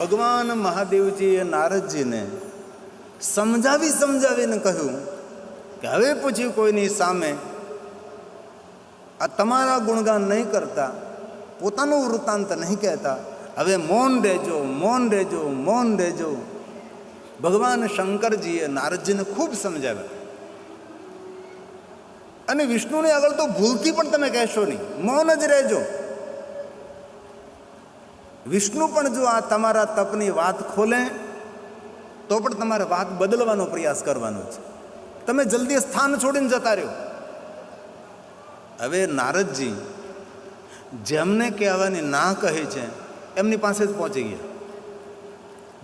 ભગવાન મહાદેવજીએ નારદજીને સમજાવીને કહ્યું કે હવે પછી કોઈની સામે આ તમારા ગુણગાન નહીં કરતા, પોતાનું વૃત્તાંત નહીં કહેતા, હવે મૌન રહેજો. ભગવાન શંકરજીએ નારદજીને ખૂબ સમજાવ્યા. અને વિષ્ણુને આગળ તો ભૂલથી પણ તમે કહેશો નહીં, મૌન જ રહેજો. વિષ્ણુ પણ જો આ તમારા તપની વાત ખોલે તો પણ તમારે વાત બદલવાનો પ્રયાસ કરવાનો છે. તમે જલ્દી સ્થાન છોડીને જતા રહ્યો. હવે નારદજી જેમને કહેવાની ના કહે છે એમની પાસે જ પહોંચી ગયા.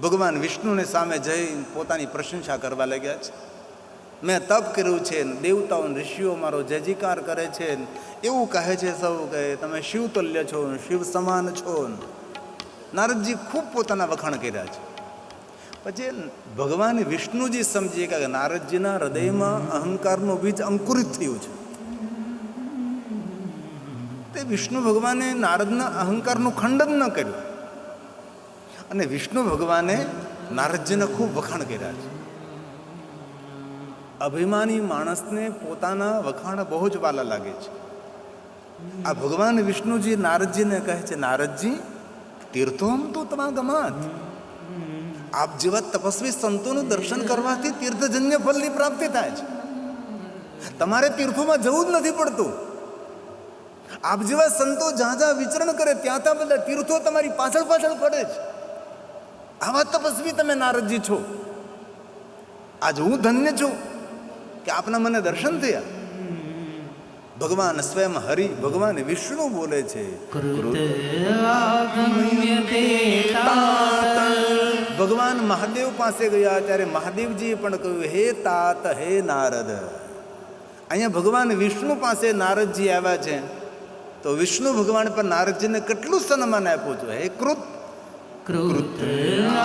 ભગવાન વિષ્ણુની સામે જઈ પોતાની પ્રશંસા કરવા લાગ્યા છે. મેં તપ કર્યું છે, દેવતાઓ ઋષિઓ મારો જયજયકાર કરે છે, એવું કહે છે સૌ કે તમે શિવતુલ્ય છો, શિવ સમાન છો. નારદજી ખૂબ પોતાના વખાણ કર્યા છે. પછી ભગવાન વિષ્ણુજી સમજીએ કે નારદજીના હૃદયમાં અહંકારનું બીજ અંકુરિત થયું છે. તે વિષ્ણુ ભગવાને નારદના અહંકારનું ખંડન ન કર્યું. અને વિષ્ણુ ભગવાને નારદજીના ખૂબ વખાણ કર્યા છે. અભિમાની માણસને પોતાના વખાણ બહુ જ વાલા લાગે છે. આ ભગવાન વિષ્ણુજી નારદજીને કહે છે, નારદજી તીર્થોમ તો તમાગમાત, આપ જેવા તપસ્વી સંતોનું દર્શન કરવાથી તીર્થજન્ય ફળની પ્રાપ્તિ થાય છે. તમારે તીર્થોમાં જવું જ નથી પડતું. આપ જેવા સંતો જ્યાં જ્યાં વિચરણ કરે ત્યાં બધા તીર્થો તમારી પાછળ ફરે છે. આવા તપસ્વી તમે નારદજી છો. આજ હું ધન્ય છું કે આપના મને દર્શન થયા. ભગવાન સ્વયં હરિ, ભગવાન વિષ્ણુ બોલે છે, ભગવાન મહાદેવ પાસે ગયા ત્યારે મહાદેવજીએ પણ કહ્યું, હે તાત, હે નારદ. અહીંયા ભગવાન વિષ્ણુ પાસે નારદજી આવ્યા છે તો વિષ્ણુ ભગવાન પર નારદજીને કેટલું સન્માન આપ્યું છે. હે કૃત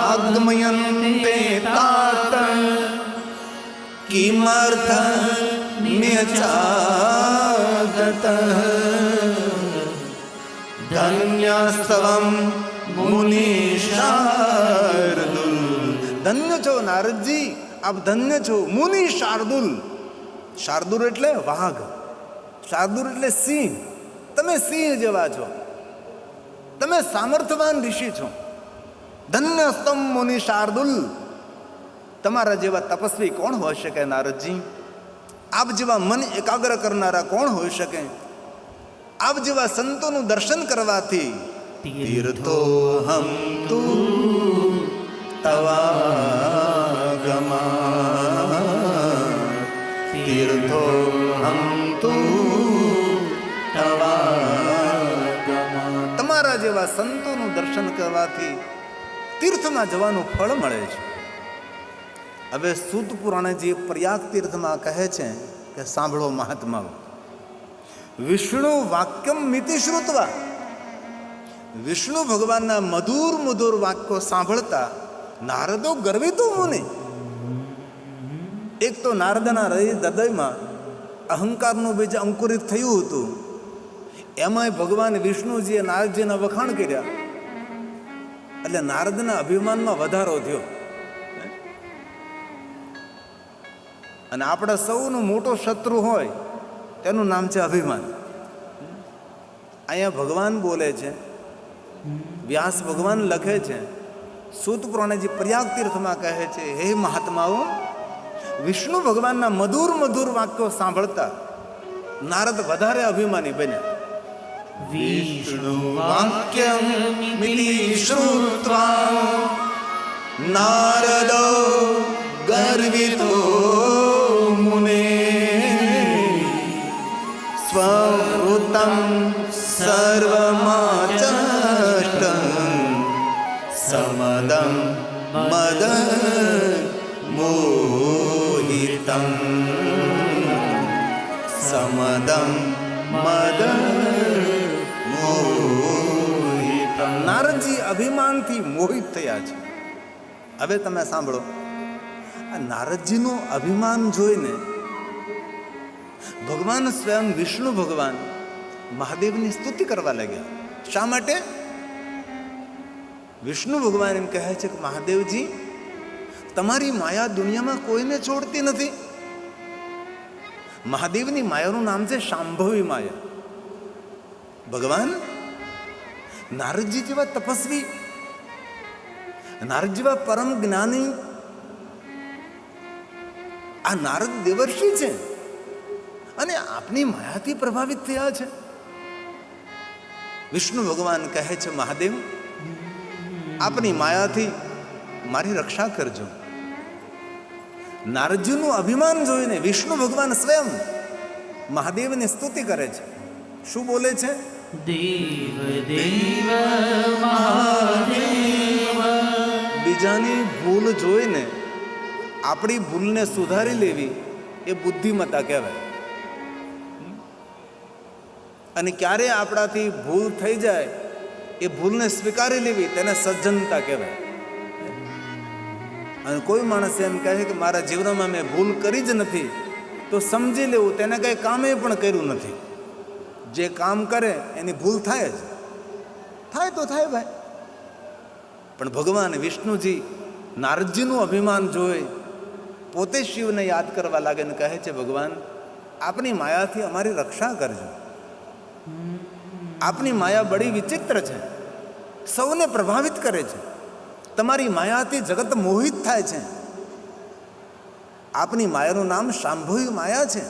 આગમયન્તે તાત કિમર્થ ન્યચાગત ધન્યસ્તવમ મુનિશાર્દુલ. ધન્ય છો નારદજી, આપ ધન્ય છો. મુનિ શાર્દુલ. શાર્દુલ એટલે વાઘ, શાર્દુલ એટલે સિંહ. તમે સિંહ જેવા છો, તમે સામર્થવાન ઋષિ છો. ધન્યસ્તમ મુનિ શાર્દુલ. તમારા જેવા તપસ્વી કોણ હોઈ શકે નારદજી? આપ જેવા મન એકાગ્ર કરનારા કોણ હોઈ શકે? આપ જેવા સંતોનું દર્શન કરવાથી તીર્થોહમ તુ તવાગમા, તીર્થોહમ તુ તવાગમા. તમારા જેવા સંતોનું દર્શન કરવાથી તીર્થમાં જવાનું ફળ મળે છે. હવે સૂત પુરાણજી પ્રયાગ તીર્થમાં કહે છે કે સાંભળો મહાત્માઓ, વિષ્ણુ વાક્યમ મિતિ શ્રુત્વા. વિષ્ણુ ભગવાનના મધુર વાક્યો સાંભળતા નારદો ગર્વિતો મુનિ. એક તો નારદના હૃદયમાં અહંકારનું બીજ અંકુરિત થયું હતું, એમાંય ભગવાન વિષ્ણુજીએ નારદજીના વખાણ કર્યા એટલે નારદના અભિમાનમાં વધારો થયો. અને આપણા સૌનો મોટો શત્રુ હોય તેનું નામ છે અભિમાન. અહીંયા ભગવાન બોલે છે, વ્યાસ ભગવાન લખે છે, સૂત પુરાણજી પ્રયાગ તીર્થમાં કહે છે, હે મહાત્માઓ, વિષ્ણુ ભગવાનના મધુર વાક્યો સાંભળતા નારદ વધારે અભિમાની બન્યા. વિષ્ણુ વાક્યમ મિતિ શ્રુત્વા નારદો ગર્વિતો મુને સ્વવૃતમ સર્વમાચષ્ટં સમદં મદ મોહિતં, સમદં મદ મોહિતં. નારદજી અભિમાનથી મોહિત થયા છે. હવે તમે સાંભળો, આ નારદજીનું અભિમાન જોઈને ભગવાન સ્વયં વિષ્ણુ ભગવાન મહાદેવની સ્તુતિ કરવા લાગ્યા. શા માટે? વિષ્ણુ ભગવાન એમ કહે છે કે મહાદેવજી, તમારી માયા દુનિયામાં કોઈને છોડતી નથી. મહાદેવની માયાનું નામ છે શાંભવી માયા. ભગવાન નારદજી જેવા તપસ્વી, નારદ જેવા પરમ જ્ઞાની, આ નારદ દેવર્ષિ છે અને આપની માયાથી પ્રભાવિત થયા છે. વિષ્ણુ ભગવાન કહે છે મહાદેવ, આપની માયાથી મારી રક્ષા કરજો. નારદજીનું અભિમાન જોઈને વિષ્ણુ ભગવાન સ્વયં મહાદેવની સ્તુતિ કરે છે. શું બોલે છે? દેવ દેવ મહાદેવ. બીજાની ભૂલ જોઈને આપણી ભૂલને સુધારી લેવી એ બુદ્ધિમત્તા કહેવાય. અને ક્યારે આપણાથી ભૂલ થઈ જાય એ ભૂલને સ્વીકારી લેવી તેને સજ્જનતા કહેવાય. અને કોઈ માણસ એમ કહે કે મારા જીવનમાં મેં ભૂલ કરી જ નથી, તો સમજી લેવું તેને કંઈ કામે પણ કર્યું નથી. જે કામ કરે એની ભૂલ થાય જ, થાય તો થાય ભાઈ. પણ ભગવાન વિષ્ણુજી નારદજીનું અભિમાન જોઈ પોતે શિવને યાદ કરવા લાગે ને કહે છે, ભગવાન આપની માયાથી અમારી રક્ષા કરજો. આપની માયા બડી વિચિત્ર છે, સૌને પ્રભાવિત કરે છે. તમારી માયાથી જગત મોહિત થાય છે. આપની માયાનું નામ શાંભવી માયા છે,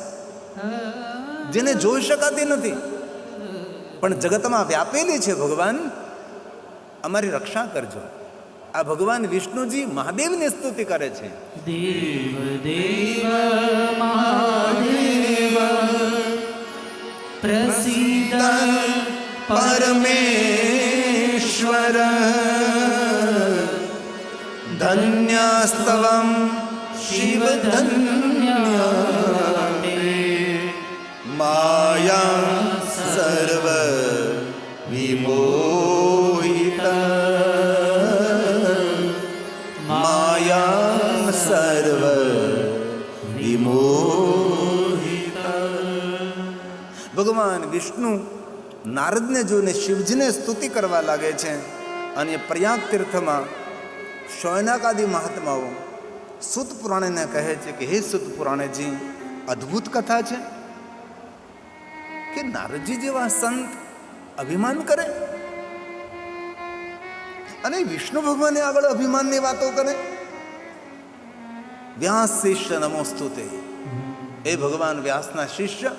જેને જોઈ શકાતી નથી પણ જગતમાં વ્યાપેલી છે. ભગવાન અમારી રક્ષા કરજો. આ ભગવાન વિષ્ણુજી મહાદેવની સ્તુતિ કરે છે. દેવ દેવ મહાદેવ પ્રસિદ્ધ પરમેશ્વર ધન્યસ્તવમ શિવ ધન્ય માયા સર્વ વિમોહિત માયા સર્વ વિમોહિત. ભગવાન વિષ્ણુ નારદને જોઈને શિવજીને સ્તુતિ કરવા લાગે છે. અને પ્રયાગ તીર્થમાં શૌનકાદિ મહાત્માઓ સુત પુરાણેને કહે છે કે હે સુત પુરાણેજી, અદ્ભુત કથા છે કે નારદજી જેવા સંત અભિમાન કરે અને વિષ્ણુ ભગવાને આગળ અભિમાનની વાતો કરે. વ્યાસ શિષ્ય નમોસ્તુતે. એ ભગવાન વ્યાસના શિષ્ય,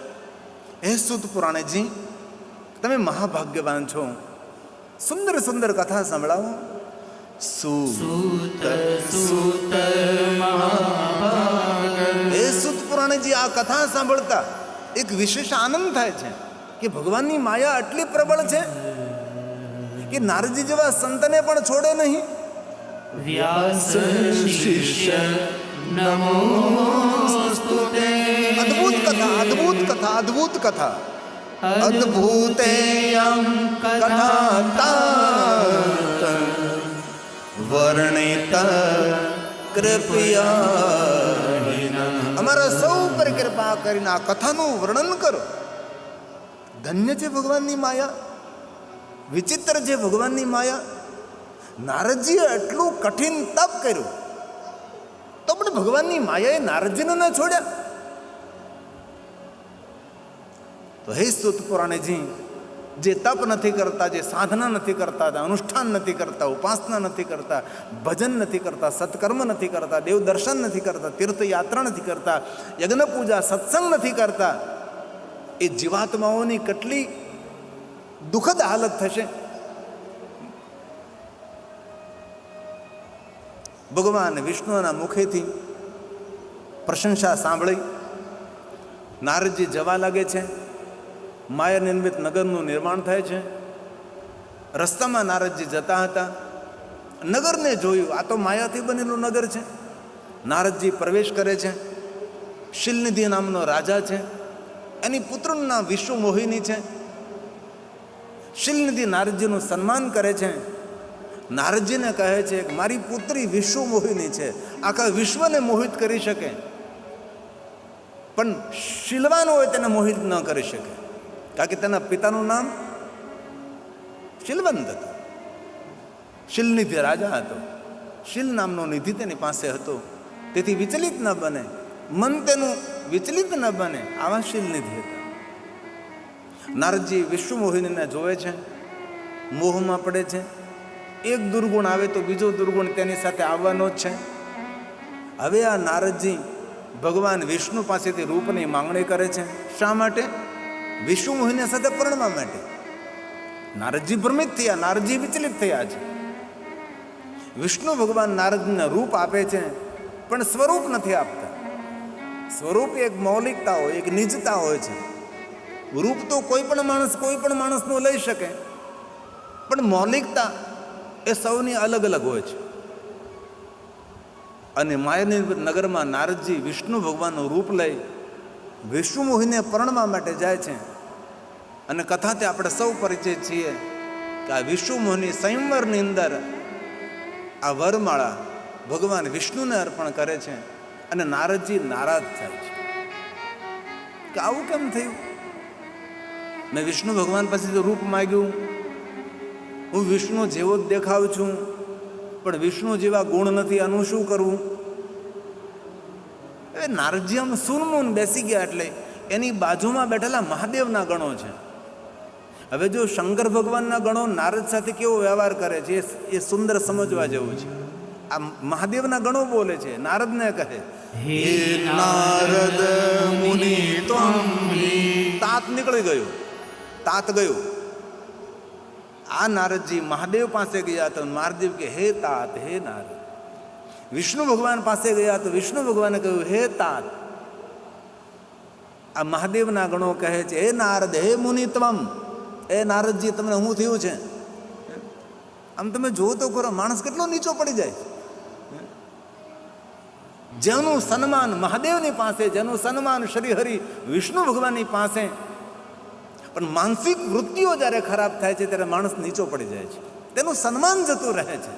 હે સુત પુરાણેજી, તમે મહાભાગ્યવાન છો. સુંદર સુંદર કથા સંભળાવો. સુત સુત મહાભાગ. હે સુત પુરાણેજી, આ કથા સાંભળતા એક વિશેષ આનંદ થાય છે કે ભગવાનની માયા આટલી પ્રબળ છે કે નારદજી જેવા સંતને પણ છોડે નહીં. વ્યાસ શિષ્ય નમોસ્તુતે. અદ્ભુત કથા, અદ્ભુત કથા, અદ્ભુત કથા. અદ્ભુતેયં કથા વર્ણિત કૃપયા. અમારા સૌ પર કૃપા કરીને આ કથાનું વર્ણન કરો. ધન્ય છે ભગવાનની માયા, વિચિત્ર છે ભગવાનની માયા. નારદજીએ એટલું કઠિન તપ કર્યું તો પણ ભગવાનની માયાએ નારદજીને ન છોડ્યા. તો હે સુત પુરાણેજી, જે તપ નથી કરતા, જે સાધના નથી કરતા, અનુષ્ઠાન નથી કરતા, ઉપાસના નથી કરતા, ભજન નથી કરતા, સત્કર્મ નથી કરતા, દેવ દર્શન નથી કરતા, તીર્થયાત્રા નથી કરતા, યજ્ઞ પૂજા સત્સંગ નથી કરતા, એ જીવાત્માઓની કેટલી દુઃખદ હાલત થશે. ભગવાન વિષ્ણુના મુખેથી પ્રશંસા સાંભળી નારદજી જવા લાગે છે. માયા નિર્મિત નગરનું નિર્માણ થાય છે. રસ્તામાં નારદજી જતા હતા, નગરને જોયું. આ તો માયાથી બનેલું નગર છે. નારદજી પ્રવેશ કરે છે. શિલનિધિ નામનો રાજા છે, એની પુત્રનું નામ વિશ્વ મોહિની છે. શિલનિધિ નારદજીનું સન્માન કરે છે. નારદજીને કહે છે કે મારી પુત્રી વિશ્વ મોહિની છે, આખા વિશ્વને મોહિત કરી શકે, પણ શીલવાન હોય તેને મોહિત ન કરી શકે, કારણ કે તેના પિતાનું નામ શીલવંત હતું. શિલનિધિ રાજા હતો. શિલ નામનો નિધિ તેની પાસે હતો, તેથી વિચલિત ન બને, મન તેનું વિચલિત ન બને, આવા શિલનિધિ હતા. નારદજી વિશ્વમોહિનીને જોવે છે, મોહમાં પડે છે. એક દુર્ગુણ આવે તો બીજો દુર્ગુણ તેની સાથે આવવાનો જ છે. હવે આ નારદજી ભગવાન વિષ્ણુ પાસેથી રૂપની માંગણી કરે છે. શા માટે? વિશ્વમોહિની સાથે પરણવા માટે. નારદજી ભ્રમિત થયા, નારદજી વિચલિત થયા છે. વિષ્ણુ ભગવાન નારદને રૂપ આપે છે, પણ સ્વરૂપ નથી આપતા. સ્વરૂપ એક મૌલિકતા હોય, એક નિજતા હોય છે. રૂપ તો કોઈ પણ માણસનું લઈ શકે, પણ મૌલિકતા એ સૌની અલગ અલગ હોય છે. અને માયાની નગરમાં નારદજી વિષ્ણુ ભગવાનનું રૂપ લઈ વિશ્વમોહિને પરણવા માટે જાય છે. અને કથાથી આપણે સૌ પરિચય છીએ કે આ વિશ્વમોહિની સંયમરની અંદર આ વરમાળા ભગવાન વિષ્ણુને અર્પણ કરે છે. અને નારદજી નારાજ થાય છે કે આવું કેમ થયું? મેં વિષ્ણુ ભગવાન પાસેથી રૂપ માગ્યું, હું વિષ્ણુ જેવો જ દેખાઉં છું, પણ વિષ્ણુ જેવા ગુણ નથી, આનું શું કરવું? હવે નારદજી આમ સૂનમૂન બેસી ગયા, એટલે એની બાજુમાં બેઠેલા મહાદેવના ગણો છે. હવે જો શંકર ભગવાનના ગણો નારદ સાથે કેવો વ્યવહાર કરે છે એ સુંદર સમજવા જેવું છે. આ મહાદેવના ગણો બોલે છે, નારદને કહે, હે નારદ મુનિ ત્વં તાત નીકળી ગયું, તાત ગયું. આ નારદજી મહાદેવ પાસે ગયા તો મહાદેવ કે હે તાત, હે નારદ. વિષ્ણુ ભગવાન પાસે ગયા તો વિષ્ણુ ભગવાને કહ્યું હે તાત. આ મહાદેવના ગણો કહે છે હે નારદ, હે મુનિ ત્વમ. એ નારદજી, તમને શું થયું છે? આમ તમે જોવો તો ખરો, માણસ કેટલો નીચો પડી જાય. જેનું સન્માન મહાદેવની પાસે, જેનું સન્માન શ્રી હરિ વિષ્ણુ ભગવાનની પાસે, પણ માનસિક વૃત્તિઓ જ્યારે ખરાબ થાય છે ત્યારે માણસ નીચો પડી જાય છે, તેનું સન્માન જતું રહે છે,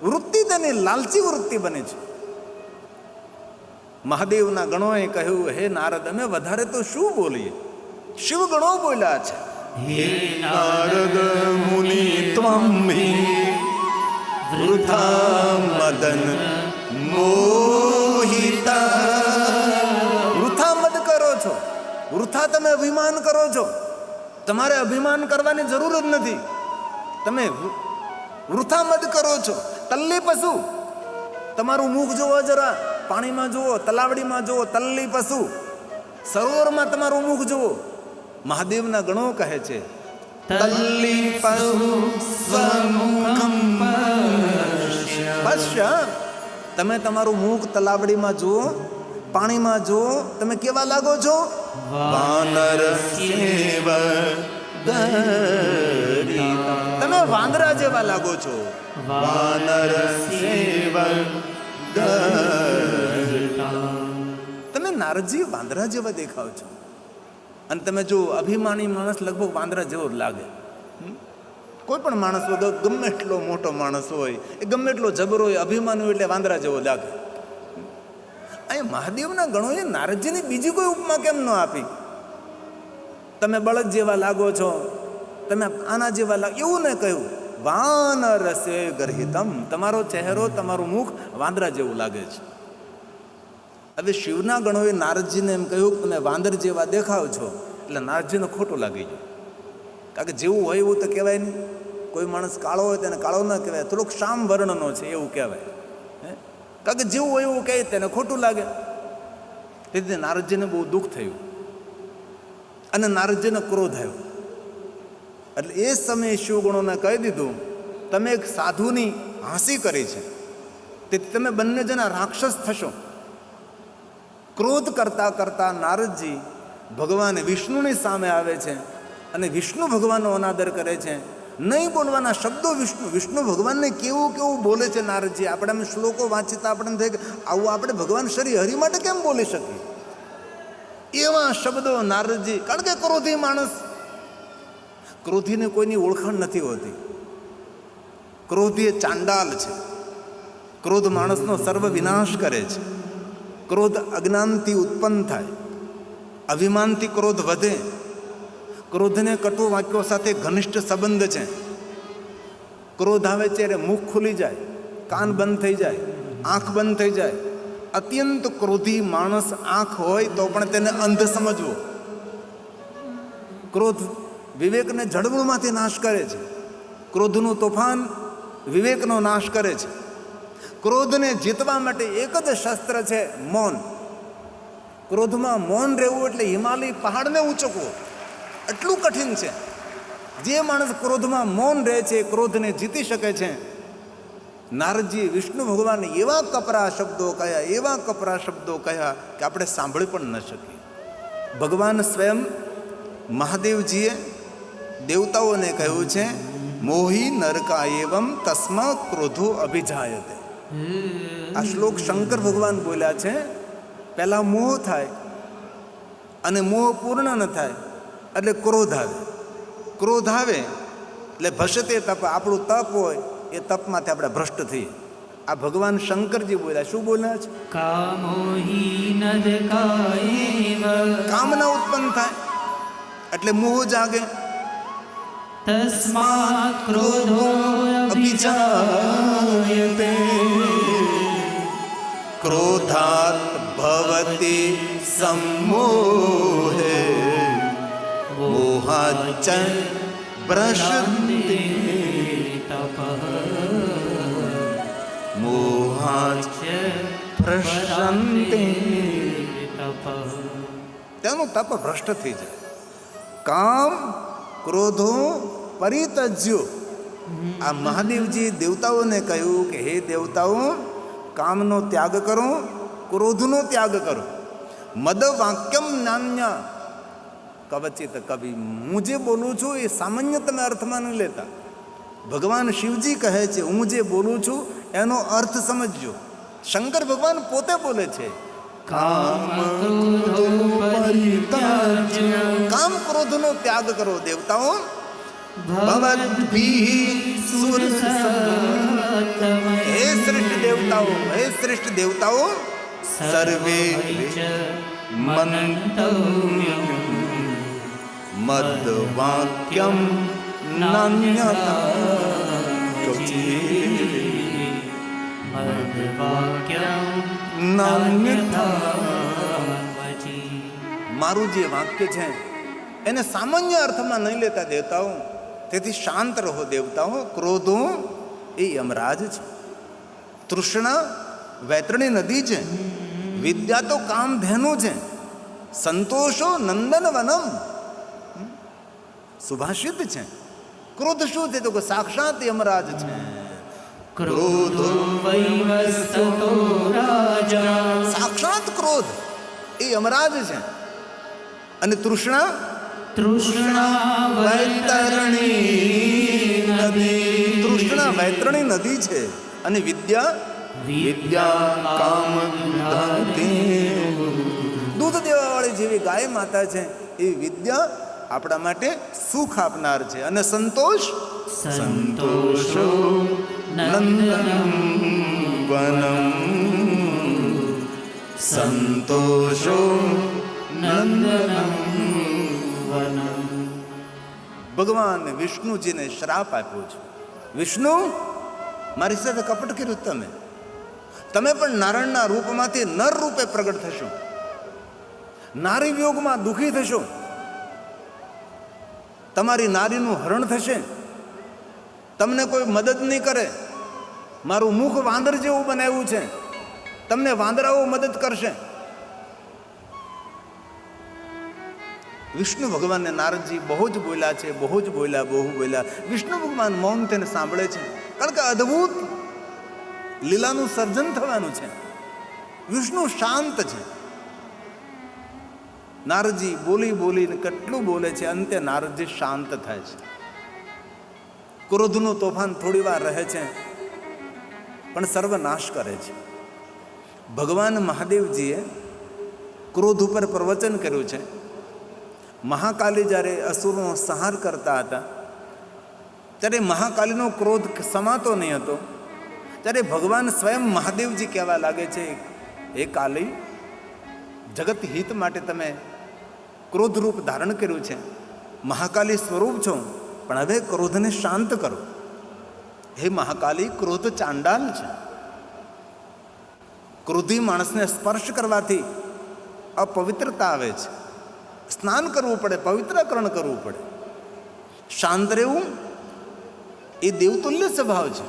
વૃત્તિ તેની લાલચી વૃત્તિ બને છે. મહાદેવના ગણોએ કહ્યું હે નારદ, અમે વધારે તો શું બોલીએ? શિવ ગણો બોલ્યા છે, હે નારદ મુનિ ત્વં વૃથા મદન મોહિતા. વૃથા મદ કરો છો, વૃથા તમે અભિમાન કરો છો. તમારે અભિમાન કરવાની જરૂર જ નથી, તમે વૃથા મદ કરો છો. તલ્લી પશુ, તમારું મુખ જુઓ, જરા પાણીમાં જુઓ, તલાવડીમાં જુઓ, તલ્લી પશુ, સરોવરમાં તમારું મુખ જુઓ. મહાદેવના ગણો કહે છે તલ્લી પશુ સ્વમુખં પશ્ય. તમે તમારું મુખ તલાવડીમાં જુઓ, પાણીમાં જુઓ, તમે કેવા લાગો છો? વાનર સેવ તમે વાંદરા જેવા લાગો છો. વાનર સેવ તમે નારદજી વાંદરા જેવા દેખાવ છો. અને તમે જો અભિમાની માણસ લગભગ વાંદરા જેવો જ લાગે. કોઈ પણ માણસ હોય, ગમે એટલો મોટો માણસ હોય, એ ગમે એટલો જબરો હોય, અભિમાની હોય એટલે વાંદરા જેવો લાગે. અહીં મહાદેવના ગણોએ નારદજીની બીજી કોઈ ઉપમા કેમ ન આપી? તમે બળદ જેવા લાગો છો, તમે આના જેવા લાગો, એવું ને કહ્યું. વાનર સે ગર્હિતમ, તમારો ચહેરો, તમારું મુખ વાંદરા જેવું લાગે છે. હવે શિવના ગણોએ નારદજીને એમ કહ્યું કે તમે વાંદર જેવા દેખાવ છો, એટલે નારદજીને ખોટું લાગી ગયું. કારણ કે જેવું હોય એવું તો કહેવાય નહીં. કોઈ માણસ કાળો હોય તેને કાળો ન કહેવાય, થોડોક શામ વર્ણનો છે એવું કહેવાય. કારણ કે જેવું હોય એવું કહે તેને ખોટું લાગે. તેથી નારદજીને બહુ દુઃખ થયું અને નારદજીને ક્રોધ આવ્યો. એટલે એ સમયે શિવગુણોને કહી દીધું, તમે એક સાધુની હાંસી કરી છે, તેથી તમે બંને જણા રાક્ષસ થશો. ક્રોધ કરતા કરતા નારદજી ભગવાન વિષ્ણુની સામે આવે છે અને વિષ્ણુ ભગવાનનો અનાદર કરે છે. નહીં બોલવાના શબ્દો વિષ્ણુ ભગવાનને કેવું કેવું બોલે છે નારદજી. આપણે અમે શ્લોકો વાંચતા આપણને થાય કે આવું આપણે ભગવાન શ્રી હરિ માટે કેમ બોલી શકીએ? એવા શબ્દો નારદજી, કારણ કે ક્રોધી માણસ, ક્રોધીને કોઈની ઓળખાણ નથી હોતી. ક્રોધી એ ચાંડાલ છે. ક્રોધ માણસનો સર્વ વિનાશ કરે છે. ક્રોધ અજ્ઞાનથી ઉત્પન્ન થાય, અભિમાનથી ક્રોધ વધે. ક્રોધને કટુ વાક્યો સાથે ઘનિષ્ઠ સંબંધ છે. ક્રોધ આવે ત્યારે મુખ ખુલી જાય, કાન બંધ થઈ જાય, આંખ બંધ થઈ જાય. અત્યંત ક્રોધી માણસ આંખ હોય તો પણ તેને અંધ સમજવો. ક્રોધ વિવેકને જડમૂળમાંથી નાશ કરે છે. ક્રોધનું તોફાન વિવેકનો નાશ કરે છે. ક્રોધને જીતવા માટે એક જ શસ્ત્ર છે, મૌન. ક્રોધમાં મૌન રહેવું એટલે હિમાલય પહાડને ઊંચકવો, એટલું કઠિન છે. જે માણસ ક્રોધમાં મૌન રહે છે ક્રોધને જીતી શકે છે. નારદજી વિષ્ણુ ભગવાન એવા કપરા શબ્દો કહ્યા, એવા કપરા શબ્દો કહ્યા કે આપણે સાંભળી પણ ન શકીએ. ભગવાન સ્વયં મહાદેવજીએ દેવતાઓને કહ્યું છે, મોહી નરકા એવમ તસ્મા ક્રોધો અભિજાયતે. આ શ્લોક શંકર ભગવાન બોલ્યા છે. પહેલાં મોહ થાય અને મોહ પૂર્ણ ન થાય એટલે ક્રોધ આવે. ક્રોધ આવે એટલે ભસતે તપ, આપણું તપ હોય એ તપમાંથી આપણે ભ્રષ્ટ થઈએ. આ ભગવાન શંકરજી બોલ્યા. શું બોલ્યા છે? કામના ઉત્પન્ન થાય એટલે મોહ જાગે. તસ્માત ક્રોધો અભિજાયતે ક્રોધાત ભવતિ सम्मोहे मोहाच्च भ्रशन्ति तपः मोहाच्च भ्रशन्ति तपः. તેનું તપ ભ્રષ્ટ થઈ જાય. કામ ક્રોધો પરિત્યજ્યો. આ મહાદેવજી દેવતાઓને કહ્યું કે હે દેવતાઓ, કામનો ત્યાગ કરો, ક્રોધનો ત્યાગ કરો. મદ વાક્યમ નાન્ય કવચિત કવિ. હું જે બોલું છું એ સામાન્ય તમે અર્થમાં નહીં લેતા. ભગવાન શિવજી કહે છે હું જે બોલું છું એનો અર્થ સમજજો. શંકર ભગવાન પોતે બોલે છે કામ કામ ક્રોધનો ત્યાગ કરો દેવતાઓ. ભવદ્ભિઃ હે શ્રેષ્ઠ દેવતાઓ, હે શ્રેષ્ઠ દેવતાઓ, સર્વે મંતવ્યમ મદ વાક્યમ નાન્યથા મદ વાક્યમ નાન્યથા. મારું જે વાક્ય છે એને સામાન્ય અર્થમાં નહીં લેતા દેવતાઓ. તેથી શાંત રહો દેવતાઓ. ક્રોધો એ યમરાજ છે, તૃષ્ણા વૈતરણી નદી છે, વિદ્યા તો કામધેનુ છે, સંતોષો નંદનવનમ સુભાષિત છે. ક્રોધ શું છે તો કે સાક્ષાત યમરાજ છે. ક્રોધો વૈવસ્વતો રાજા. સાક્ષાત ક્રોધ એ યમરાજ છે. અને તૃષ્ણા તૃષ્ણા વૈતરણી નદી. તૃષ્ણા વૈતરણી નદી છે. અને વિદ્યા વિદ્યા કામધતી. દૂધ દેવાવાળી જેવી ગાય માતા છે એ વિદ્યા આપણા માટે સુખ આપનાર છે. અને સંતોષ સંતોષો નંદનમ વનમ. સંતોષો નંદનમ વનમ. ભગવાન વિષ્ણુજીને શ્રાપ આપ્યો છે. વિષ્ણુ, મારી સાથે કપટ કર્યું તમે. તમે પણ નારાયણના રૂપમાંથી નર રૂપે પ્રગટ થશો, નારી વિયોગમાં દુઃખી થશો, તમારી નારીનું હરણ થશે, તમને કોઈ મદદ નહીં કરે. મારું મુખ વાંદર જેવું બનાવ્યું છે, તમને વાંદરાઓ મદદ કરશે. વિષ્ણુ ભગવાનને નારદજી બહુ જ બોલ્યા છે, બહુ જ બોલ્યા, બહુ બોલ્યા. વિષ્ણુ ભગવાન મૌન તેને સાંભળે છે, કારણ કે અદ્ભુત લીલાનું સર્જન થવાનું છે. વિષ્ણુ શાંત છે. નારદજી બોલી બોલીને કેટલું બોલે છે, અંતે નારદજી શાંત થાય છે. ક્રોધનું તોફાન થોડી વાર રહે છે પણ સર્વનાશ કરે છે. ભગવાન મહાદેવજીએ ક્રોધ ઉપર પ્રવચન કર્યું છે. મહાકાલી જ્યારે અસુરનો સંહાર કરતા હતા ત્યારે મહાકાલીનો ક્રોધ સમાતો નહીં હતો. ત્યારે ભગવાન સ્વયં મહાદેવજી કહેવા લાગે છે, હે કાલી, જગત હિત માટે તમે ક્રોધ રૂપ ધારણ કર્યું છે, મહાકાલી સ્વરૂપ છો, પણ હવે ક્રોધને શાંત કરો. હે મહાકાલી, ક્રોધ ચાંડાલ છે. ક્રોધી માણસને સ્પર્શ કરવાથી અપવિત્રતા આવે છે. સ્નાન કરવું પડે, પવિત્રકરણ કરવું પડે. શાંત રહેવું એ દેવતુલ્ય સ્વભાવ છે.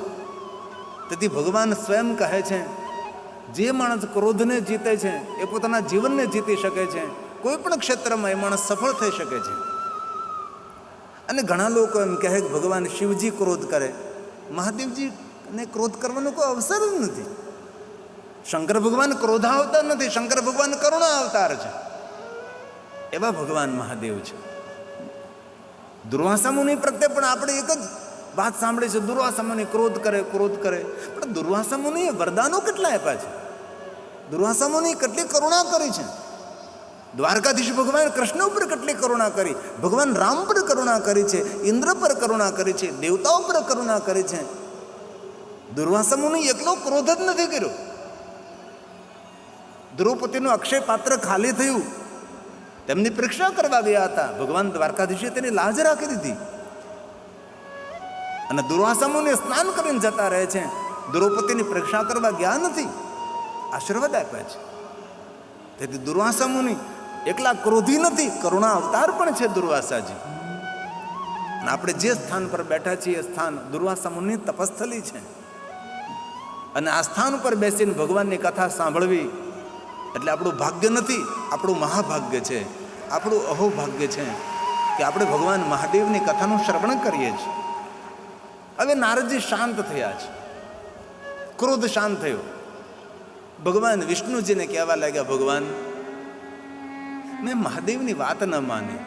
તેથી ભગવાન સ્વયં કહે છે, જે માણસ ક્રોધને જીતે છે એ પોતાના જીવનને જીતી શકે છે. કોઈ પણ ક્ષેત્રમાં એ માણસ સફળ થઈ શકે છે. અને ઘણા લોકો એમ કહે કે ભગવાન શિવજી ક્રોધ કરે. મહાદેવજીને ક્રોધ કરવાનો કોઈ અવસર જ નથી. શંકર ભગવાન ક્રોધા અવતાર નથી, શંકર ભગવાન કરુણા અવતાર છે. એવા ભગવાન મહાદેવ છે. દુર્વાસા મુનિ પ્રત્યે પણ આપણે એક જ વાત સાંભળી છે, દુર્વાસા મુનિ ક્રોધ કરે, ક્રોધ કરે. પણ દુર્વાસા મુનિએ વરદાનો કેટલા આપ્યા છે, દુર્વાસા મુનિ કેટલી કરુણા કરી છે. દ્વારકાધીશ ભગવાન કૃષ્ણ ઉપર કેટલી કરુણા કરી, ભગવાન રામ પર કરુણા કરી છે, ઇન્દ્ર પર કરુણા કરી છે, દેવતાઓ પર કરુણા કરી છે. દુર્વાસા મુનિ એકલો ક્રોધ જ નથી કર્યો. દ્રૌપદીનું અક્ષય પાત્ર ખાલી થયું, તેમની પરીક્ષા કરવા ગયા હતા. ભગવાન દ્વારકાધીશે તેની લાજ રાખી દીધી. અને દુર્વાસા મુનિ સ્નાન કરીને જતા રહે છે, દ્રૌપદીની પરીક્ષા કરવા ગયા નથી, આશીર્વાદ આપ્યા છે. તેથી દુર્વાસા મુનિ એકલા ક્રોધી નથી, કરુણા અવતાર પણ છે દુર્વાસાજી. અને આપણે જે સ્થાન પર બેઠા છીએ એ સ્થાન દુર્વાસા મુનિ તપસ્થલી છે. અને આ સ્થાન ઉપર બેસીને ભગવાનની કથા સાંભળવી એટલે આપણું ભાગ્ય નથી, આપણું મહાભાગ્ય છે, આપણું અહોભાગ્ય છે કે આપણે ભગવાન મહાદેવની કથાનું શ્રવણ કરીએ છીએ. હવે નારદજી શાંત થયા છે, ક્રોધ શાંત થયો. ભગવાન વિષ્ણુજીને કહેવા લાગ્યા, ભગવાન મેં મહાદેવની વાત ન માની.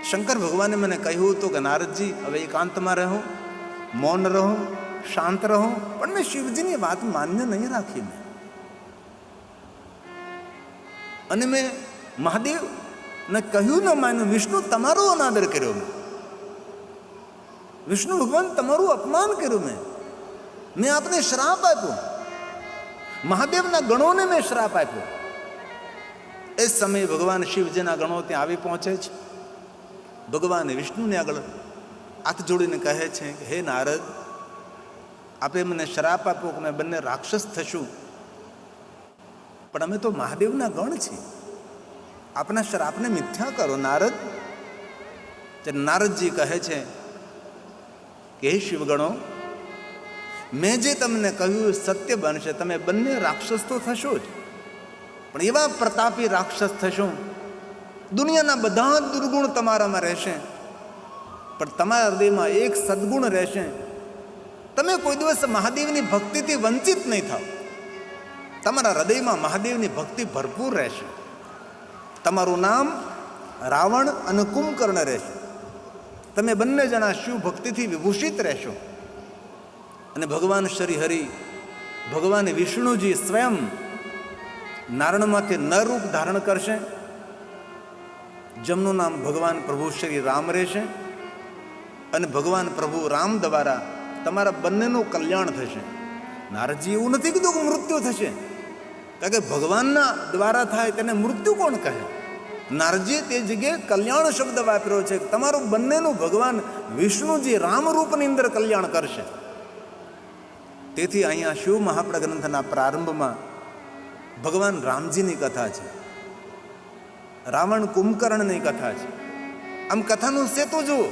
શંકર ભગવાને મને કહ્યું હતું કે નારદજી હવે એકાંતમાં રહો, મૌન રહો, શાંત રહો. પણ મેં શિવજીની વાત માન્ય નહીં રાખી. અને મેં મહાદેવને કહ્યું ન માન્યું. વિષ્ણુ તમારો અનાદર કર્યો મેં, વિષ્ણુ ભગવાન તમારું અપમાન કર્યું. મેં આપને શ્રાપ આપ્યો, મહાદેવના ગણોને મેં શ્રાપ આપ્યો. એ સમયે ભગવાન શિવજીના ગણો ત્યાં આવી પહોંચે છે. ભગવાન વિષ્ણુને આગળ હાથ જોડીને કહે છે કે હે નારદ, આપે મને શ્રાપ આપ્યો કે અમે બંને રાક્ષસ થશું, પણ અમે તો મહાદેવના ગણ છીએ, આપના શ્રાપને મિથ્યા કરો નારદ. નારદજી કહે છે કે હે શિવગણો, મેં જે તમને કહ્યું સત્ય બનશે. તમે બંને રાક્ષસ તો થશો જ, પણ એવા પ્રતાપી રાક્ષસ થશો, દુનિયાના બધા જ દુર્ગુણ તમારામાં રહેશે, પણ તમારા હૃદયમાં એક સદગુણ રહેશે. તમે કોઈ દિવસ મહાદેવની ભક્તિથી વંચિત નહીં થાવ. તમારા હૃદયમાં મહાદેવની ભક્તિ ભરપૂર રહેશે. તમારું નામ રાવણ અને કુંભકર્ણ રહેશે. તમે બંને જણા શિવ ભક્તિથી વિભૂષિત રહેશો. અને ભગવાન શ્રી હરિ, ભગવાન વિષ્ણુજી સ્વયં નારણમાંથી નર રૂપ ધારણ કરશે, જેમનું નામ ભગવાન પ્રભુ શ્રી રામ રહેશે. અને ભગવાન પ્રભુ રામ દ્વારા તમારા બંનેનું કલ્યાણ થશે. નારદજી એવું નથી કીધું કે મૃત્યુ થશે, કારણ કે ભગવાનના દ્વારા થાય તેને મૃત્યુ કોણ કહે. નારદજીએ તે જગ્યાએ કલ્યાણ શબ્દ વાપર્યો છે. તમારું બંનેનું ભગવાન વિષ્ણુજી રામરૂપની અંદર કલ્યાણ કરશે. તેથી અહીંયા શિવ મહાપ્રદ ગ્રંથના પ્રારંભમાં ભગવાન રામજીની કથા છે, રાવણ કુંભકર્ણની કથા છે. આમ કથાનું સેતુ જુઓ.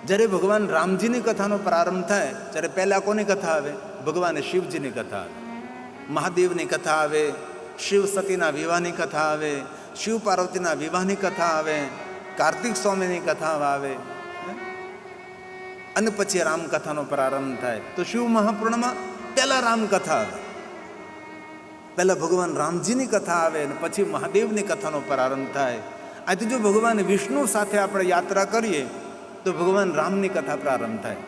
જ્યારે ભગવાન રામજીની કથાનો પ્રારંભ થાય ત્યારે પહેલાં કોની કથા આવે? ભગવાન શિવજીની કથા આવે, મહાદેવની કથા આવે, શિવ સતીના વિવાહની કથા આવે, શિવ પાર્વતીના વિવાહની કથા આવે, કાર્તિક સ્વામીની કથા આવે, અને પછી રામકથાનો પ્રારંભ થાય. તો શિવ મહાપુરાણમાં પહેલાં રામકથા આવે, પહેલાં ભગવાન રામજીની કથા આવે અને પછી મહાદેવની કથાનો પ્રારંભ થાય. આથી જો ભગવાન વિષ્ણુ સાથે આપણે યાત્રા કરીએ તો ભગવાન રામની કથા પ્રારંભ થાય.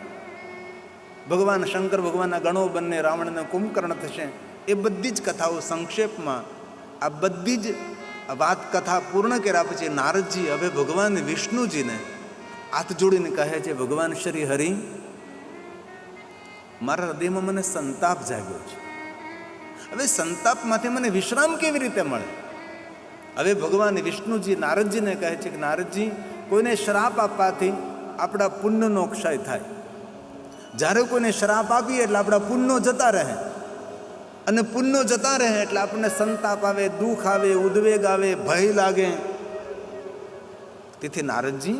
ભગવાન શંકર ભગવાનના ગણો બંને રાવણને કુંભકર્ણ થશે. એ બધી જ કથાઓ સંક્ષેપમાં, આ બધી જ વાત કથા પૂર્ણ કર્યા પછી નારદજી હવે ભગવાન વિષ્ણુજીને હાથ જોડીને કહે છે, ભગવાન શ્રી હરિ, મારા હૃદયમાં મને સંતાપ જાગ્યો છે. હવે સંતાપમાંથી મને વિશ્રામ કેવી રીતે મળે? હવે ભગવાન વિષ્ણુજી નારદજીને કહે છે કે નારદજી, કોઈને શ્રાપ આપવાથી આપણા પુણ્યનો ક્ષય થાય. જ્યારે કોઈને શ્રાપ આપીએ એટલે આપણા પુણ્યો જતા રહે, અને પુણ્યો જતા રહે એટલે આપણને સંતાપ આવે, દુઃખ આવે, ઉદ્વેગ આવે, ભય લાગે. તેથી નારદજી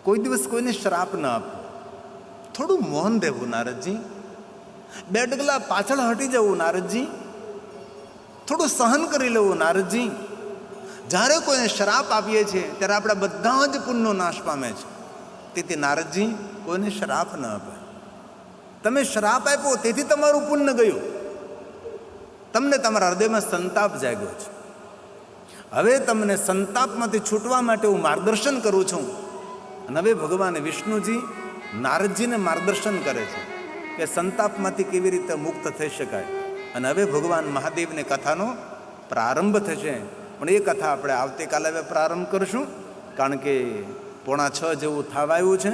કોઈ દિવસ કોઈને શ્રાપ ન આપો, થોડું મૌન રહેવું નારદજી, 2 ડગલા પાછળ હટી જવું નારદજી, થોડું સહન કરી લેવું નારદજી. જ્યારે કોઈને શ્રાપ આપીએ છીએ ત્યારે આપણા બધા જ પુણ્યનો નાશ પામે છે. તેથી નારદજી કોઈને શ્રાપ ન આપે. તમે શ્રાપ આપ્યો તેથી તમારું પુણ્ય ગયું, તમને તમારા હૃદયમાં સંતાપ જાગ્યો છે. હવે તમને સંતાપમાંથી છૂટવા માટે હું માર્ગદર્શન કરું છું. અને હવે ભગવાન વિષ્ણુજી નારદજીને માર્ગદર્શન કરે છે કે સંતાપમાંથી કેવી રીતે મુક્ત થઈ શકાય. અને હવે ભગવાન મહાદેવની કથાનો પ્રારંભ થશે. પણ એ કથા આપણે આવતીકાલે હવે પ્રારંભ કરીશું, કારણ કે 5:45 જેવું થવા આવ્યું છે.